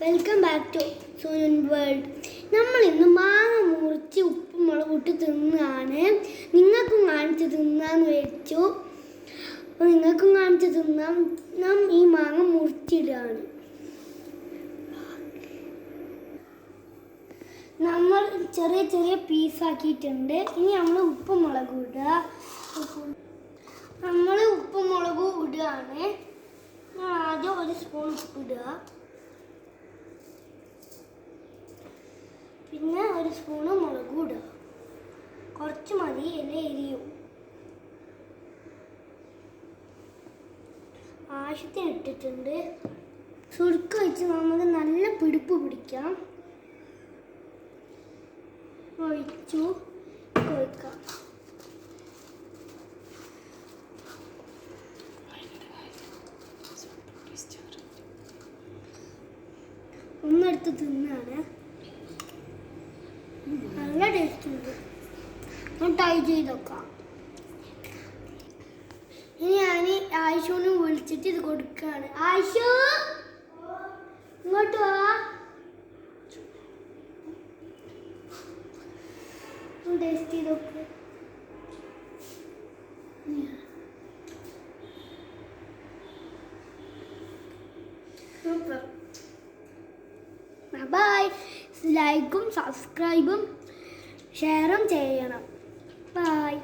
Welcome back to സോനൻ world. നമ്മൾ ഇന്ന് മാങ്ങ മുറിച്ച് ഉപ്പും മുളകിട്ട് തിന്നാണ്. നിങ്ങൾക്കും കാണിച്ച് തിന്നാന്ന് വെച്ചു. അപ്പോൾ നിങ്ങൾക്കും കാണിച്ച് തിന്നാം. നാം ഈ മാങ്ങ മുറിച്ചിടുകയാണ്. നമ്മൾ ചെറിയ ചെറിയ പീസാക്കിയിട്ടുണ്ട്. ഇനി നമ്മൾ ഉപ്പും മുളകും ഇടുക. നമ്മൾ ഉപ്പും മുളകും ഇടുകയാണ്. ആദ്യം ഒരു സ്പൂൺ ഉപ്പിടുക, പിന്നെ ഒരു സ്പൂണ് മുളകും ഇടുക. കുറച്ച് മതി, എല്ലാം എരിയും. ആവശ്യത്തിന് ഇട്ടിട്ടുണ്ട്. സുരുക്ക് വെച്ച് നമുക്ക് നല്ല പിടിപ്പ് പിടിക്കാം. ഒഴിച്ചു കൊഴിക്കാം. ഒന്നെടുത്ത് തിന്നാണ്. നല്ല ടേസ്റ്റ് ഉണ്ട്. ട്രൈ ചെയ്ത് നോക്കാം. ഇനി ഞാൻ ആയിഷൂനെ വിളിച്ചിട്ട് ഇത് കൊടുക്കുകയാണ്. ആയിഷു, ഇങ്ങോട്ട് വാ. ടേസ്റ്റ് ചെയ്ത് നോക്ക്. സൂപ്പർ. ബൈ. ലൈക്കും സബ്സ്ക്രൈബും ഷെയറും ചെയ്യണം. ബൈ.